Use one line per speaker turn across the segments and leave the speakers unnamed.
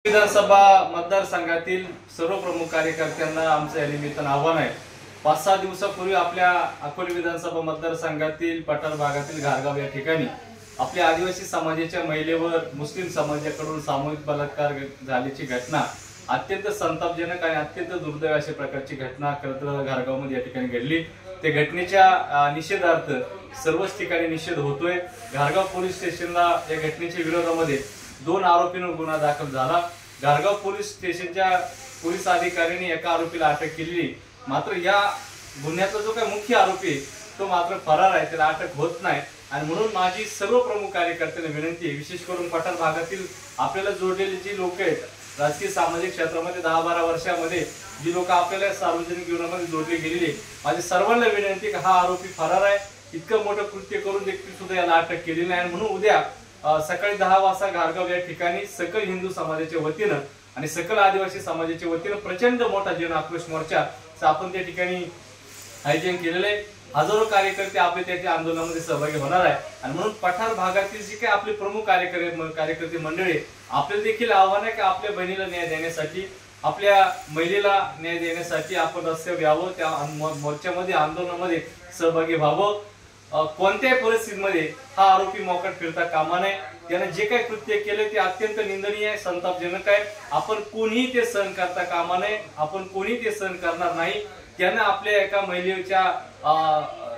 विधानसभा मतदारसंघातील सर्व प्रमुख कार्यकर्त्यांना आमचं या निमित्तानं आव्हान आहे। 5-6 दिवसापूर्वी आपल्या अकोले विधानसभा मतदारसंघातील पठार भागातील घारगाव या ठिकाणी आपल्या आदिवासी समाजाच्या महिलेवर मुस्लिम समाजाकडून सामूहिक बलात्कार झाल्याची घटना अत्यंत संतापजनक आणि अत्यंत दुर्दैवी अशा प्रकारची घटना घारगावमध्ये या ठिकाणी घडली। त्या घटनेच्या निषेधार्थ सर्वच ठिकाणी निषेध होतोय। घारगाव पोलीस स्टेशनला या घटनेच्या विरोधामध्ये 2 आरोपींवर गुन्हा दाखल झाला। घारगाव पोलीस स्टेशनच्या पोलीस अधिकाऱ्यांनी एका आरोपीला अटक केली, मात्र या गुन्ह्याचा जो काही मुख्य आरोपी तो मात्र फरार आहे, त्याला अटक होत नाही। आणि म्हणून माझी सर्व प्रमुख कार्यकर्त्यांना विनंती आहे, विशेष करून पठार भागातील आपल्याला जोडलेली जी लोक आहेत, राजकीय सामाजिक क्षेत्रामध्ये 10-12 वर्षामध्ये जी लोक आपल्याला सार्वजनिक जीवनामध्ये जोडली गेलेली, माझी सर्वांना विनंती की हा आरोपी फरार आहे, इतकं मोठं कृत्य करून देखील सुद्धा याला अटक केलेली नाही। म्हणून उद्या सकाळी 10 वाजता घारगाव या ठिकाणी सकल हिंदू समाजाच्या वतीनं आणि सकल आदिवासी समाजाच्या वतीनं प्रचंड मोठा जन आक्रोश मोर्चा आपण त्या ठिकाणी आयोजन केलेलं आहे। हजारो कार्यकर्ते आपले त्या आंदोलनामध्ये सहभागी होणार आहे। आणि म्हणून पठार भागातील जी काही आपले प्रमुख कार्यकर्ते मंडळी आपल्याला देखील आव्हान आहे की आपल्या बहिणीला न्याय देण्यासाठी, आपल्या महिलेला न्याय देण्यासाठी आपण रस्त्यावर यावं, त्या मोर्चामध्ये आंदोलनामध्ये सहभागी व्हावं। कोणत्याही परिस्थितीमध्ये हा आरोपी मोकाट फिरता कामा नये। त्याने जे काही कृत्य केले ते अत्यंत निंदनीय आहे, संतापजनक आहे। आपण कोणीही ते सहन करता कामा नये, आपण कोणी ते सहन करणार नाही। त्याने आपल्या एका महिलेच्या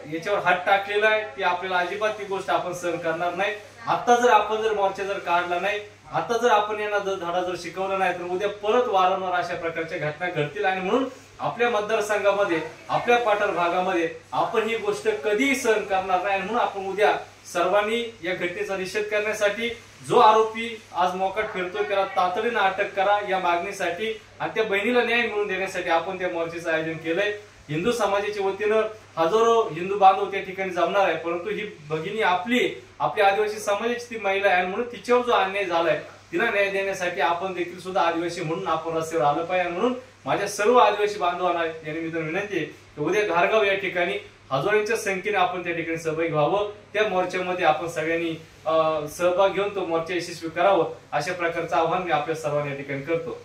याच्यावर हात टाकलेला आहे, ती आपल्याला अजिबात ती गोष्ट आपण सहन करणार नाही। आता जर आपण मोर्चा काढला नाही, आता जर आपण यांना धडा शिकवला नाही, तर उद्या परत वारंवार अशा प्रकारच्या घटना घडतील। आणि म्हणून आपल्या मतदारसंघामध्ये, आपल्या पठार भागामध्ये आपण ही गोष्ट कधीही सहन करणार नाही। म्हणून आपण उद्या सर्वांनी या घटनेचा निषेध करण्यासाठी, जो आरोपी आज मोकाट फिरतोय त्याला तातडीने अटक करा या मागणीसाठी आणि त्या बहिणीला न्याय मिळवून देण्यासाठी आपण त्या मोर्चाचं आयोजन केलंय। हिंदू समाजाच्या वतीनं हजारो हिंदू बांधव त्या ठिकाणी जमणार आहे, परंतु ही भगिनी आपल्या आदिवासी समाजाची ती महिला आहे, म्हणून तिच्यावर जो अन्याय झालाय तिला न्याय देण्यासाठी आपण देखील सुद्धा आदिवासी म्हणून आपण रस्त्यावर आलं पाहिजे। म्हणून माझ्या सर्व आदिवासी बांधवांना या निमित्तानं विनंती आहे की उद्या घारगाव या ठिकाणी हजारोंच्या संख्येने आपण त्या ठिकाणी सहभागी व्हावं। त्या मोर्चामध्ये आपण सगळ्यांनी सहभाग घेऊन तो मोर्चा यशस्वी करावं, अशा प्रकारचं आवाहन मी आपल्या सर्वांना या ठिकाणी करतो।